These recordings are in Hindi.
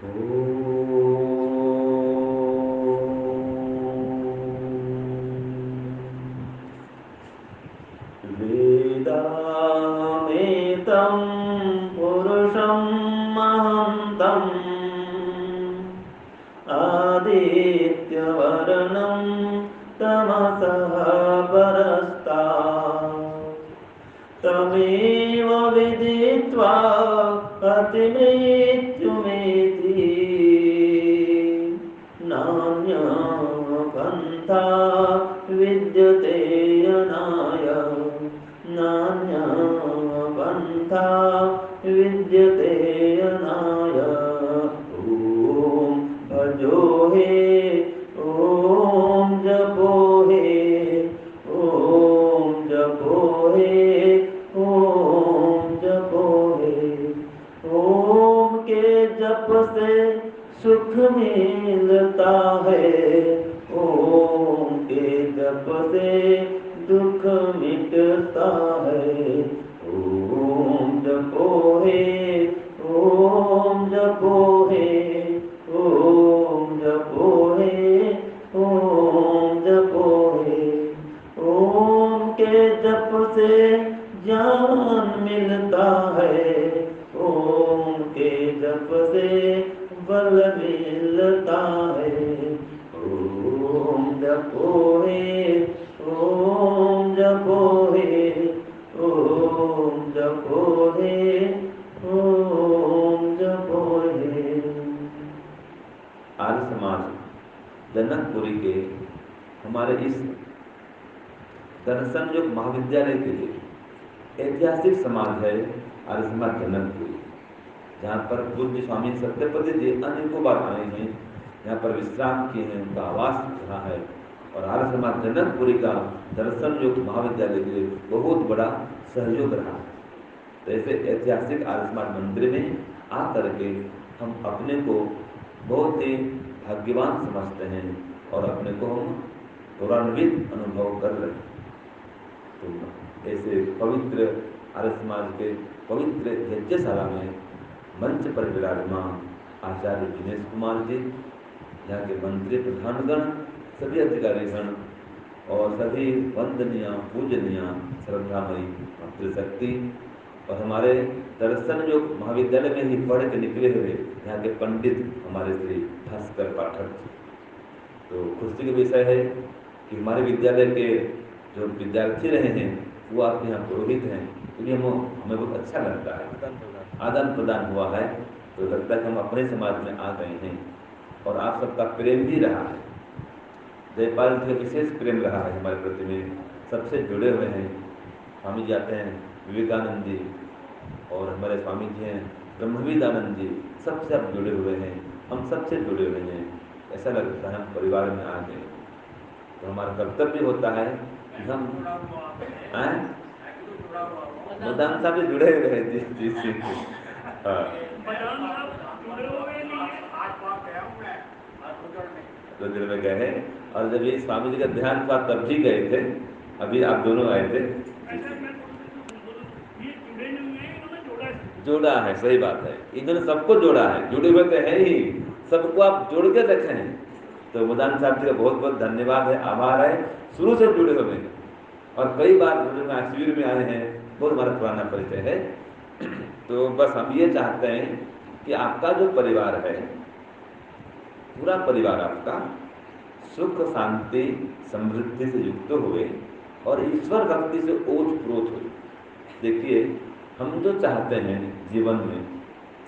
वेदामेतं पुरुषं महन्तम् आदित्यवर्णं तमसः परस्तात् तमेव विदित्वा अतिमृत्युमेति नान्या पन्था विद्यते यनाय नान्या पन्था विद्यते यनाय ॐ भजो हे ॐ जपो हे ॐ जपो हे ॐ जपो हे ॐ के जप से सुख मिलता है ॐ के जप से दुख मिटता है ॐ जपो हे ॐ जपो हे ॐ जपो हे ॐ जपो हे ॐ के जप से ज्ञान मिलता है ॐ के जप से बल मिलता है ॐ जपो हे ॐ जपो हे ॐ जपो हे ॐ जपो हे। आर्य समाज जनकपुरी के हमारे इस दर्शन योग महाविद्यालय के लिए ऐतिहासिक समाज है आर्य समाज जनकपुरी, जहाँ पर पूज्य स्वामी सत्यपति जी अनेकों बार आए हैं, यहाँ पर विश्राम किए हैं, उनका आवास रहा है और आर्य समाज जनकपुरी का दर्शन योग महाविद्यालय के लिए बहुत बड़ा सहयोग रहा है। तो ऐसे ऐतिहासिक आर्य समाज मंदिर में आकर के हम अपने को बहुत ही भाग्यवान समझते हैं और अपने को हम गौरवान्वित अनुभव कर रहे हैं। तो ऐसे पवित्र आर्य समाज के पवित्र यज्ञशाला में मंच पर विराजमान आचार्य दिनेश कुमार जी, यहाँ के मंत्री प्रधानगण, सभी अधिकारीगण और सभी वंदनीय पूजनीय श्रद्धामयी मातृशक्ति और हमारे दर्शन योग महाविद्यालय में ही पढ़ के निकले हुए यहाँ के पंडित हमारे श्री भास्कर पाठक। तो खुशी का विषय है कि हमारे विद्यालय के जो विद्यार्थी रहे हैं वो आपके यहाँ पुरोहित हैं, इसलिए हमें बहुत अच्छा लगता है। आदान प्रदान हुआ है तो लगता है कि हम अपने समाज में आ गए हैं और आप सबका प्रेम भी रहा है। जयपाल जी का विशेष प्रेम रहा है हमारे प्रति में, सबसे जुड़े हुए हैं। स्वामी जी आते हैं विवेकानंद जी और हमारे स्वामी जी हैं ब्रह्मविदानंद जी, सबसे आप जुड़े हुए हैं, हम सबसे जुड़े हुए हैं। ऐसा लगता है हम परिवार में आ गए। तो हमारा कर्तव्य होता है कि हम मदान साहब भी जुड़े हुए हैं। जी जी जी हाँ तो दिन में गए हैं और जब ये स्वामी जी का ध्यान था तब भी गए थे, अभी आप दोनों आए थे। जोड़ा है, सही बात है, इन्होंने सबको जोड़ा है, जुड़े हुए तो है ही, सबको आप जोड़ के रखे हैं। तो मदान साहब जी का बहुत बहुत धन्यवाद है, आभार है, शुरू से जुड़े हुए हैं और कई बार शिविर में आए हैं, बहुत हमारा पुराना परिचय है। तो बस हम ये चाहते हैं कि आपका जो परिवार है, पूरा परिवार आपका सुख शांति समृद्धि से युक्त हुए और ईश्वर भक्ति से ओतप्रोत हो। देखिए हम जो चाहते हैं जीवन में,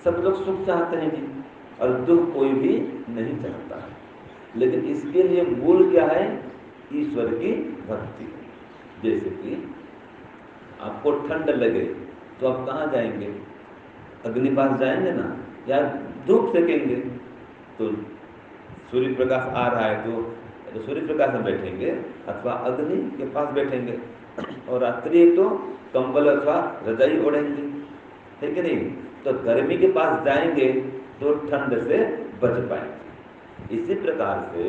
सब लोग सुख चाहते हैं जी और दुख कोई भी नहीं चाहता है, लेकिन इसके लिए मूल क्या है? ईश्वर की भक्ति। जैसे कि आपको ठंड लगे तो आप कहाँ जाएंगे? अग्नि पास जाएंगे ना, या धूप सेकेंगे? तो सूर्य प्रकाश आ रहा है तो सूर्य प्रकाश में बैठेंगे अथवा अग्नि के पास बैठेंगे और रात्रि है तो कंबल अथवा रजाई ओढ़ेंगे, है कि नहीं? तो गर्मी के पास जाएंगे तो ठंड से बच पाएंगे। इसी प्रकार से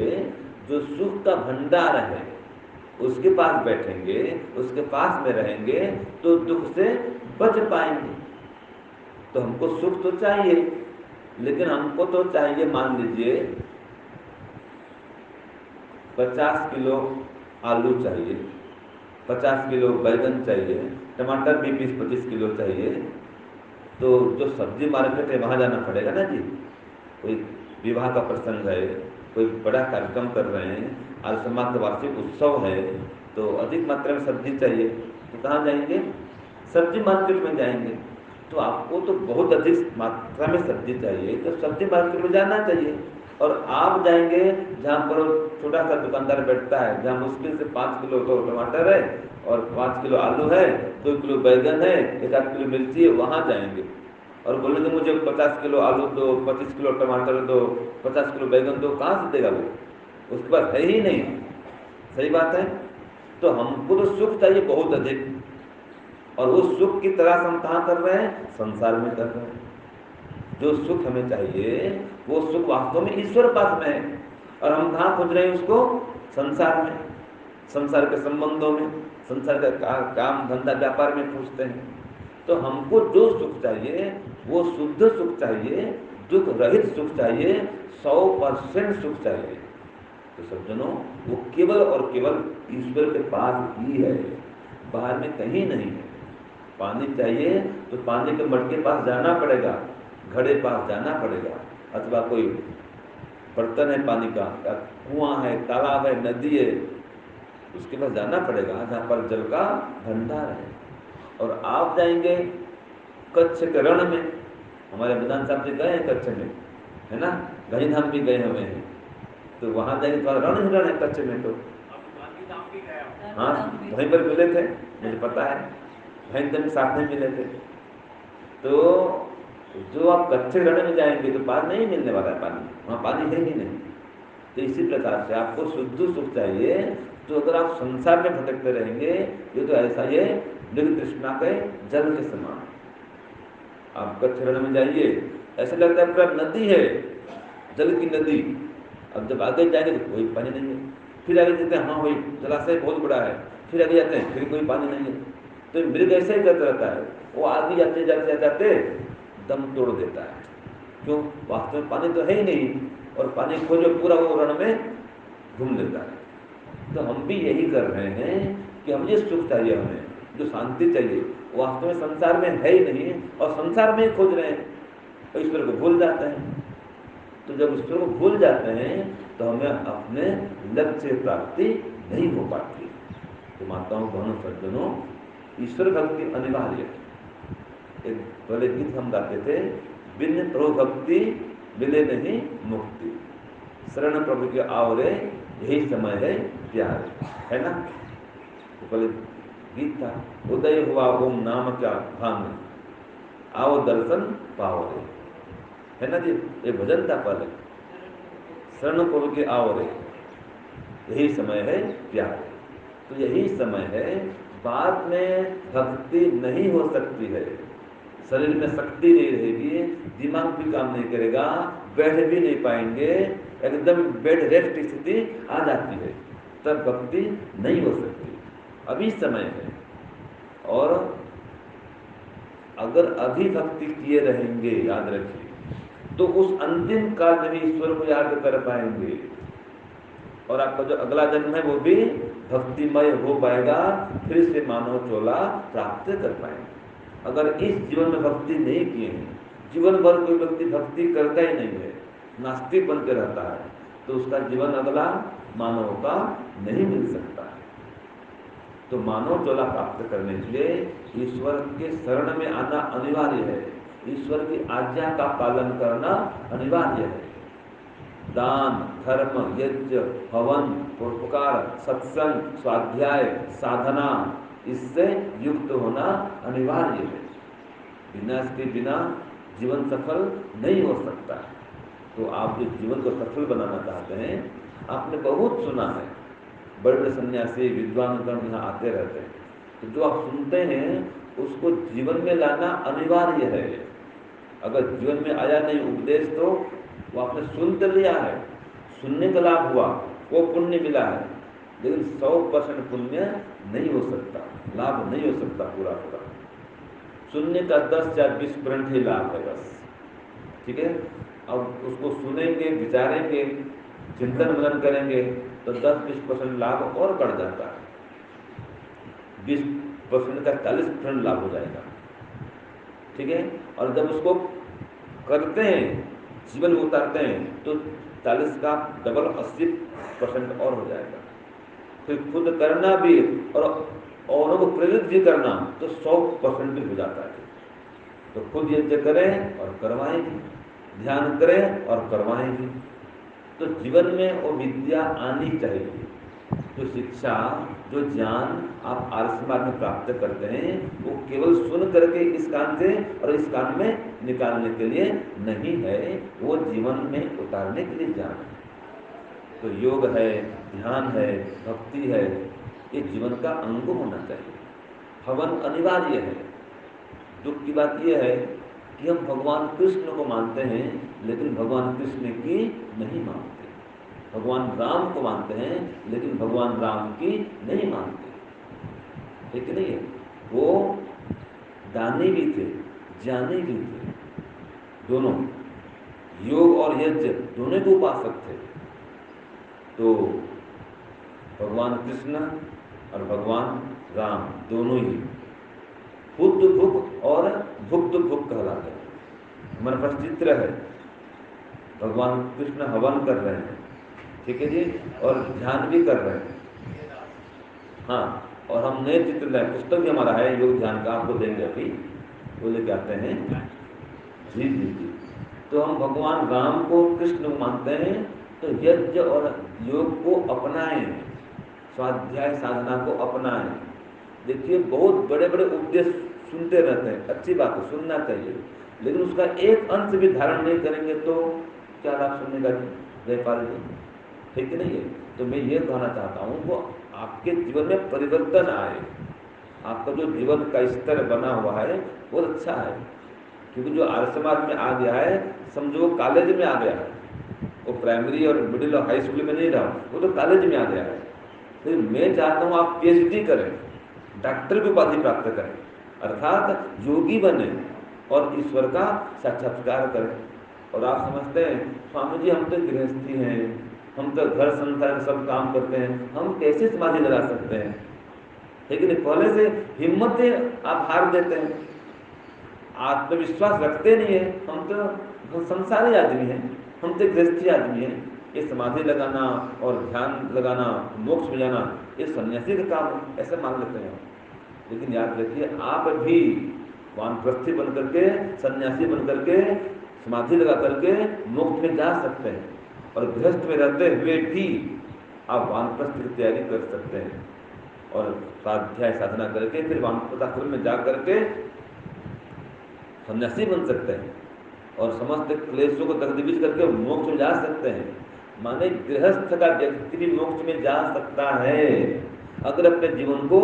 जो सुख का भंडार है उसके पास बैठेंगे, उसके पास में रहेंगे तो दुख से बच पाएंगे। तो हमको सुख तो चाहिए, लेकिन हमको तो चाहिए, मान लीजिए 50 किलो आलू चाहिए, 50 किलो बैगन चाहिए, टमाटर भी 20-25 किलो चाहिए। तो जो सब्जी मार्केट है वहाँ जाना पड़ेगा ना जी। कोई विवाह का प्रसंग है, कोई बड़ा कार्यक्रम कर रहे हैं, आज समाज का वार्षिक उत्सव है, तो अधिक मात्रा में सब्जी चाहिए, तो कहाँ जाएंगे? सब्जी मार्केट में जाएंगे। तो आपको तो बहुत अधिक मात्रा में सब्जी चाहिए, तो सब्जी मार्केट में जाना चाहिए। और आप जाएंगे जहाँ पर छोटा सा दुकानदार बैठता है, जहाँ मुश्किल से 5 किलो तो टमाटर है और 5 किलो आलू है, 2 किलो बैगन है, 1 किलो मिर्ची है, वहाँ जाएंगे और बोलेंगे मुझे 50 किलो आलू दो, 25 किलो टमाटर दो, 50 किलो बैगन दो, कहाँ से देगा वो? उसके पास है ही नहीं। सही बात है। तो हमको तो सुख चाहिए बहुत अधिक, और उस सुख की तलाश हम कहाँ कर रहे हैं? संसार में कर रहे हैं। जो सुख हमें चाहिए वो सुख वास्तव में ईश्वर पास में है, और हम कहाँ खोज रहे हैं उसको? संसार में, संसार के संबंधों में, संसार का काम धंधा व्यापार में खोजते हैं। तो हमको जो सुख चाहिए वो शुद्ध सुख चाहिए, दुख रहित सुख चाहिए, 100% सुख चाहिए। तो सज्जनों, वो केवल और केवल ईश्वर के पास ही है, बाहर में कहीं नहीं है। पानी चाहिए तो पानी के मटके पास जाना पड़ेगा, घड़े पास जाना पड़ेगा, अथवा कोई बर्तन है पानी का, कुआं है, तालाब है, नदी है, उसके पास जाना पड़ेगा जहाँ पर जल का भंडार है। और आप जाएंगे कच्छ के रण में, हमारे विधान साहब जी गए हैं कच्छ में, है ना, गहीधाम भी गए हुए हैं, तो वहां जाएंगे तो रण ही रण है कच्छ में। तो हाँ, वहीं पर मिले थे, मुझे पता है, वहीं दिन साथ में मिले थे। तो जो आप कच्चे रण में जाएंगे तो पानी नहीं मिलने वाला है, पानी वहाँ पानी है ही नहीं। तो इसी प्रकार से आपको शुद्ध सुख चाहिए, तो अगर आप संसार में भटकते रहेंगे, ये तो ऐसा ही है मृग तृष्णा के जल के समान। आप कच्छ रण में जाइए, ऐसे लगता है पूरा नदी है, जल की नदी। अब जब आगे जाएंगे तो कोई पानी नहीं है, फिर आगे जाते हैं, हाँ भाई जलाशय बहुत बड़ा है, फिर आगे जाते हैं फिर कोई पानी नहीं है। तो मृग ऐसे ही करता रहता है, वो आगे जाते जाते जाते दम तोड़ देता है। क्यों? वास्तव में पानी तो है ही नहीं, और पानी खोजो पूरा वो रण में घूम लेता है। तो हम भी यही कर रहे हैं कि हम ये सुख चाहिए, हमें जो शांति चाहिए, वास्तव में संसार में है ही नहीं, और संसार में ही खोज रहे हैं, तो ईश्वर को भूल जाते हैं। तो जब ईश्वर को भूल जाते हैं तो हमें अपने लक्ष्य प्राप्ति नहीं हो पाती। तो माताओं बहनों सज्जनों, ईश्वर भक्ति अनिवार्य है। एक पहले गीत हम गाते थे, बिन प्रभु भक्ति मिले नहीं मुक्ति, शरण प्रभु के आवरे यही समय है प्यार, है ना। तो पहले गीत था, उदय हुआ ओम नाम क्या भांग, आओ दर्शन पाओ रे, है ना जी। ये भजन था पहले, शरण प्रभु के आवरे यही समय है प्यार। तो यही समय है, बाद में भक्ति नहीं हो सकती है, शरीर में शक्ति नहीं रहेगी, दिमाग भी काम नहीं करेगा, बैठ भी नहीं पाएंगे, एकदम बेड रेस्ट स्थिति आ जाती है, तब भक्ति नहीं हो सकती। अभी समय है, और अगर अभी भक्ति किए रहेंगे, याद रखिए, तो उस अंतिम काल में ईश्वर को याद कर पाएंगे, और आपका जो अगला जन्म है वो भी भक्तिमय हो पाएगा, फिर से मानव चोला प्राप्त कर पाएंगे। अगर इस जीवन में भक्ति नहीं किए हैं, जीवन भर कोई व्यक्ति भक्ति करता ही नहीं है, नास्तिक बन के रहता है, तो उसका जीवन अगला मानव का नहीं मिल सकता है। तो मानव चोला प्राप्त करने के लिए ईश्वर के शरण में आना अनिवार्य है, ईश्वर की आज्ञा का पालन करना अनिवार्य है। दान, धर्म, यज्ञ, हवन, परोपकार, सत्संग, स्वाध्याय, साधना, इससे युक्त होना अनिवार्य है। बिना इसके बिना जीवन सफल नहीं हो सकता। तो आप जो जीवन को सफल बनाना चाहते हैं, आपने बहुत सुना है, बड़े बड़े सन्यासी विद्वानगण यहाँ आते रहते हैं, तो जो आप सुनते हैं उसको जीवन में लाना अनिवार्य है। अगर जीवन में आया नहीं उपदेश, तो वो आपने सुन तो लिया है, सुनने का लाभ हुआ, वो पुण्य मिला है, लेकिन 100% पुण्य नहीं हो सकता, लाभ नहीं हो सकता पूरा पूरा। सुनने का 10 या 20% ही लाभ है बस। ठीक है। अब उसको सुनेंगे, विचारेंगे, चिंतन मनन करेंगे तो 10-20% लाभ और बढ़ जाता है, 20% का 40% लाभ हो जाएगा, ठीक है। और जब उसको करते हैं, जीवन में उतारते हैं तो 40 का डबल 80% और हो जाएगा। फिर खुद करना भी और औरों को प्रेरित भी करना तो 100% भी हो जाता है। तो खुद यज्ञ करें और करवाएंगे, ध्यान करें और करवाएंगे। तो जीवन में वो विद्या आनी चाहिए, जो शिक्षा, जो ज्ञान आप आर्य समाज में प्राप्त करते हैं वो केवल सुन करके इस कान से और इस कान में निकालने के लिए नहीं है, वो जीवन में उतारने के लिए ज्ञान है। तो योग है, ध्यान है, भक्ति है, ये जीवन का अंग होना चाहिए। हवन अनिवार्य है। दुख की बात यह है कि हम भगवान कृष्ण को मानते हैं लेकिन भगवान कृष्ण की नहीं मानते, भगवान राम को मानते हैं लेकिन भगवान राम की नहीं मानते, ठीक नहीं है। वो दानी भी थे, ज्ञानी भी थे, दोनों, योग और यज्ञ दोनों के उपासक थे। तो भगवान कृष्ण और भगवान राम दोनों ही बुद्ध भुक और भुक्त भुक कहलाते हैं। हमारे पास चित्र है, भगवान कृष्ण हवन कर रहे हैं, ठीक है जी, और ध्यान भी कर रहे हैं। हाँ, और हम नए चित्र लाए, पुस्तक भी हमारा है योग ध्यान का, आपको देंगे अभी, वो लेके आते हैं। जी जी जी। तो हम भगवान राम को, कृष्ण को मानते हैं, तो यज्ञ और योग को अपनाएं, स्वाध्याय साधना को अपनाएं। देखिए बहुत बड़े बड़े उपदेश सुनते रहते हैं, अच्छी बात है, सुनना चाहिए, लेकिन उसका एक अंश भी धारण नहीं करेंगे तो क्या लाभ सुनने का जयपाल जी, ठीक नहीं है। तो मैं ये कहना चाहता हूँ वो आपके जीवन में परिवर्तन आए, आपका जो जीवन का स्तर बना हुआ है वो अच्छा है, क्योंकि जो आर्य समाज में आ गया है समझो वो कॉलेज में आ गया है, वो प्राइमरी और मिडिल और हाई स्कूल में नहीं रहा, वो तो कॉलेज में आ गया है। तो मैं चाहता हूँ आप PhD करें, डॉक्टर की उपाधि प्राप्त करें, अर्थात योगी बने और ईश्वर का साक्षात्कार करें। और आप समझते हैं स्वामी जी हम तो गृहस्थी हैं, हम तो घर संसार सब काम करते हैं, हम कैसे समाधि लगा सकते हैं, लेकिन पहले से हिम्मत आप हार देते हैं, आत्मविश्वास रखते नहीं है, हम तो संसारी आदमी हैं, हम तो गृहस्थी आदमी हैं, ये समाधि लगाना और ध्यान लगाना, मोक्ष में जाना ये सन्यासी का काम है, ऐसा मान लेते हैं। लेकिन याद रखिए आप भी वानप्रस्थी बन करके, सन्यासी बन करके, समाधि लगा करके मोक्ष में जा सकते हैं, और गृहस्थ में रहते हुए भी आप वानप्रस्थ की तैयारी कर सकते हैं और स्वाध्याय साधना करके फिर वानप्रस्थाश्रम में जा करके सन्यासी बन सकते हैं और समस्त क्लेशों को तकदीबीज करके मोक्ष में जा सकते हैं। माने गृहस्थ का व्यक्ति भी मोक्ष में जा सकता है अगर अपने जीवन को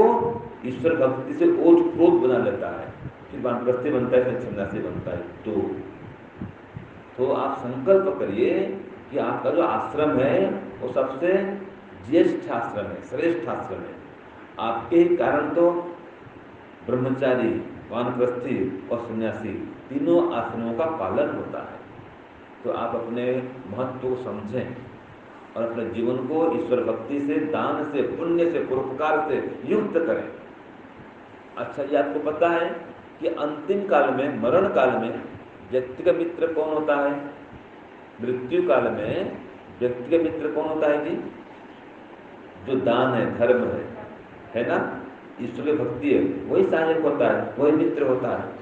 ईश्वर भक्ति से ओतप्रोत बना लेता है, फिर वानप्रस्थी बनता है, फिर सन्यासी बनता है। तो आप संकल्प करिए कि आपका जो आश्रम है वो सबसे ज्येष्ठ आश्रम है, श्रेष्ठ आश्रम है। आपके ही कारण तो ब्रह्मचारी, वानप्रस्थी और सन्यासी तीनों आश्रमों का पालन होता है। तो आप अपने महत्व को समझें और अपने जीवन को ईश्वर भक्ति से, दान से, पुण्य से, परोपकार से युक्त करें। अच्छा, ये आपको पता है कि अंतिम काल में, मरण काल में व्यक्ति का मित्र कौन होता है? मृत्यु काल में व्यक्ति का मित्र कौन होता है जी? जो दान है, धर्म है ना, ईश्वर भक्ति है, वही सहायक होता है, वही मित्र होता है।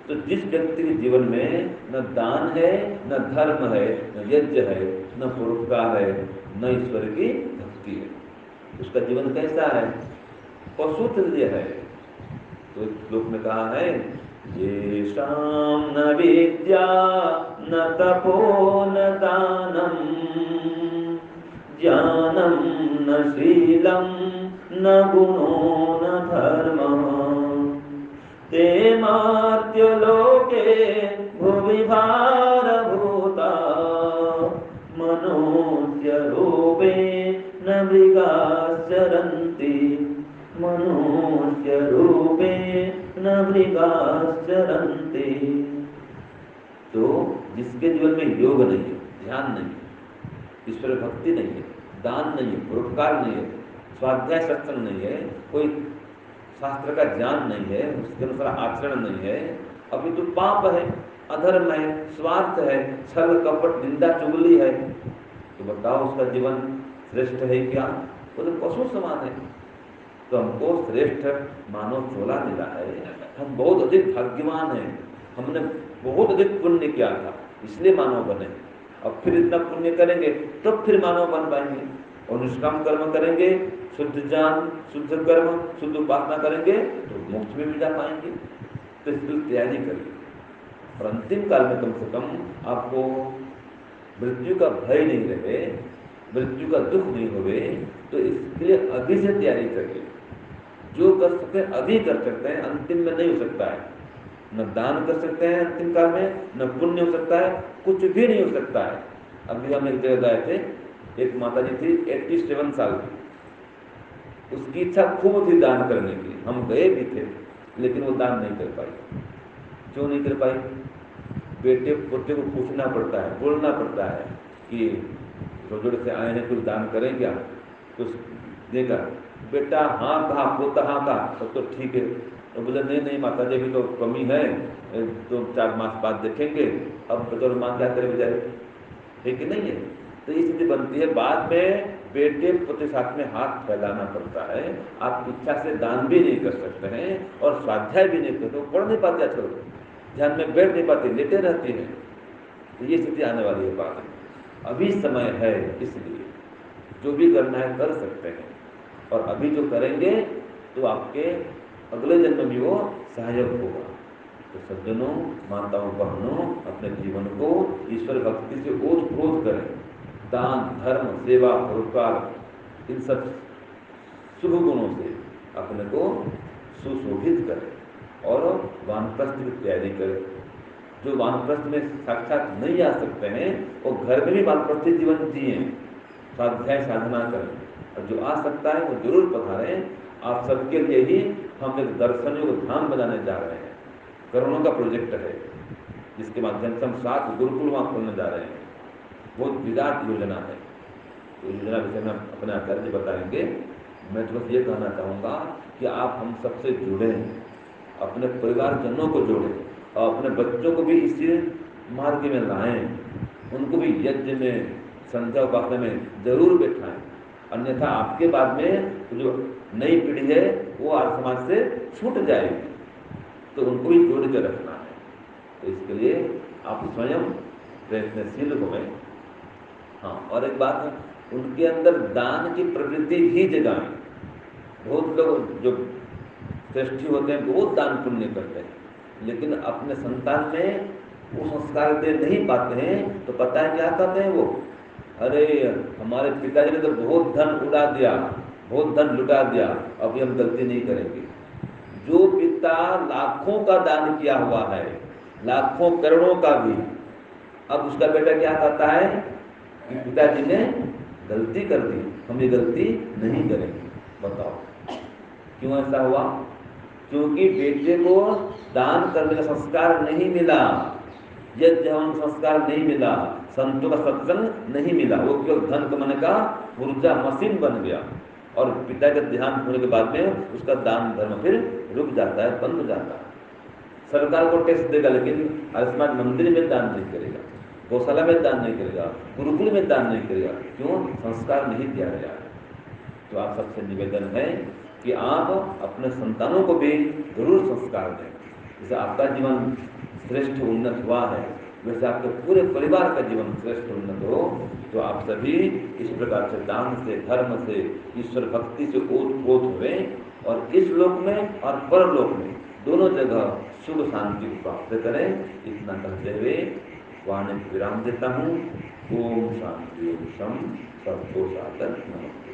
तो जिस व्यक्ति के जीवन में न दान है, न धर्म है, न यज्ञ है, न परोपकार है, न ईश्वर की भक्ति है, उसका जीवन कैसा है? पशु तुल्य है। तो एक श्लोक में कहा है, येषां न विद्या न तपो न दानम ज्ञानम न शीलम न गुणो न धर्मः ते मर्त्यलोके भुवि भारभूता मनुष्य रूपेण मृगाश्चरन्ति मनुष्य रूपेण मृगाश्चरन्ति। तो जिसके जीवन में योग नहीं है, ध्यान नहीं है, ईश्वर भक्ति नहीं है, दान नहीं है, परोपकार नहीं है, स्वाध्याय सत्संग नहीं है, कोई शास्त्र का ज्ञान नहीं है, उसके अनुसार आचरण नहीं है, अभी तो पाप है, अधर्म है, स्वार्थ है, छल कपट निंदा चुगली है, तो बताओ उसका जीवन श्रेष्ठ है क्या? वो तो पशु समान है। तो हमको श्रेष्ठ मानव चोला मिला है, हम बहुत अधिक भाग्यवान हैं, हमने बहुत अधिक पुण्य किया था इसलिए मानव बने। अब फिर इतना पुण्य करेंगे तब फिर मानव बन पाएंगे, और निष्काम कर्म करेंगे, शुद्ध ज्ञान, शुद्ध कर्म, शुद्ध उपासना करेंगे तो मोक्ष में भी जा पाएंगे। तो इसकी तैयारी करिए, और अंतिम काल में कम से कम आपको मृत्यु का भय नहीं रहे, मृत्यु का दुख नहीं होवे, तो इसके लिए अभी से तैयारी करिए। जो कर सकते हैं अभी कर सकते हैं, अंतिम में नहीं हो सकता है। न दान कर सकते हैं अंतिम काल में, न पुण्य हो सकता है, कुछ भी नहीं हो सकता है। अभी हम एक जगह गए थे, एक माता जी थी 87 साल की, उसकी इच्छा खूब थी दान करने की, हम गए भी थे, लेकिन वो दान नहीं कर पाई। क्यों नहीं कर पाई? बेटे पोते को पूछना पड़ता है, बोलना पड़ता है कि रोजोड़ से आए हैं, कुछ दान करें क्या, कुछ देगा। बेटा हाँ कहा, पोता हाँ कहा, सब तो ठीक है। तो बोले नहीं नहीं माता जी भी तो कमी है, तो 4 मास बाद देखेंगे। अब बतौर मां क्या करे बेचारे, है कि नहीं है? तो ये स्थिति बनती है। बाद में बेटे पोते साथ में हाथ फैलाना पड़ता है, आप इच्छा से दान भी नहीं कर सकते हैं और स्वाध्याय भी नहीं करते, पढ़ नहीं पाते, आजकल ध्यान में बैठ नहीं पाते, लेटे रहती है। तो ये स्थिति आने वाली है बाद में। अभी समय है, इसलिए जो भी करना है कर सकते हैं, और अभी जो करेंगे तो आपके अगले जन्म में वो सहायक होगा। तो सज्जनों, माताओं, बहनों, अपने जीवन को ईश्वर भक्ति से ओत-प्रोत करें, दान, धर्म, सेवा, परोपकार, इन सब शुभ गुणों से अपने को सुशोभित करें और वानप्रस्थ की तैयारी करें। जो वानप्रस्थ में साक्षात नहीं आ सकते हैं, वो घर में भी वानप्रस्थी जीवन जिए, स्वाध्याय साधना करें, और जो आ सकता है वो जरूर पधारें। आप सबके लिए ही हम एक दर्शनीय धाम बनाने जा रहे हैं, करोड़ों का प्रोजेक्ट है, जिसके माध्यम से हम 7 गुरुकुल वहाँ खोलने जा रहे हैं। बहुत विराट योजना है। तो योजना विषय में अपने आचार्य जी बताएंगे। मैं तो बस ये कहना चाहूँगा कि आप हम सबसे जुड़ें, अपने परिवारजनों को जोड़ें, और अपने बच्चों को भी इसी मार्ग में लाएं, उनको भी यज्ञ में, संध्या उपासना में जरूर बैठाएं। अन्यथा आपके बाद में जो नई पीढ़ी है वो आर्य समाज से छूट जाएगी, तो उनको भी जोड़ के रखना है। तो इसके लिए आप स्वयं प्रयत्नशील हों। हाँ, और एक बात है, उनके अंदर दान की प्रवृत्ति ही जगाएं। बहुत लोग जो श्रेष्ठी होते हैं बहुत दान पुण्य करते हैं, लेकिन अपने संतान में वो संस्कार दे नहीं पाते हैं, तो पता है क्या कहते हैं वो, अरे हमारे पिताजी ने तो बहुत धन उड़ा दिया, बहुत धन लुटा दिया, अभी हम गलती नहीं करेंगे। जो पिता लाखों का दान किया हुआ है, लाखों करोड़ों का भी, अब उसका बेटा क्या कहता है कि पिताजी ने गलती कर दी, हम ये गलती नहीं करेंगे। बताओ क्यों ऐसा हुआ? क्योंकि बेटे को दान करने का संस्कार नहीं मिला, यज्ञ हवन संस्कार नहीं मिला, संतों का सत्संग नहीं मिला। वो केवल धन कमाने का ऊर्जा मशीन बन गया, और पिता के ध्यान होने के बाद में उसका दान धर्म फिर रुक जाता है, बंद हो जाता है। सरकार को टैक्स देगा, लेकिन आयुष्मान मंदिर में दान नहीं करेगा, गौशाला में दान नहीं करेगा, गुरुकुल में दान नहीं करेगा। क्यों? संस्कार नहीं दिया गया। तो आप सबसे निवेदन है कि आप अपने संतानों को भी जरूर संस्कार दें। जैसे आपका जीवन श्रेष्ठ उन्नत हुआ है, वैसे आपके पूरे परिवार का जीवन श्रेष्ठ उन्नत हो। तो आप सभी इस प्रकार से दान से, धर्म से, ईश्वर भक्ति से ओत-प्रोत हुए, और इस लोक में और परलोक में दोनों जगह सुख शांति को प्राप्त करें। इतना कहते हुए वाणी विराम देता हूँ। ओम शांति, ओम शम, सबको सादर नमस्कार।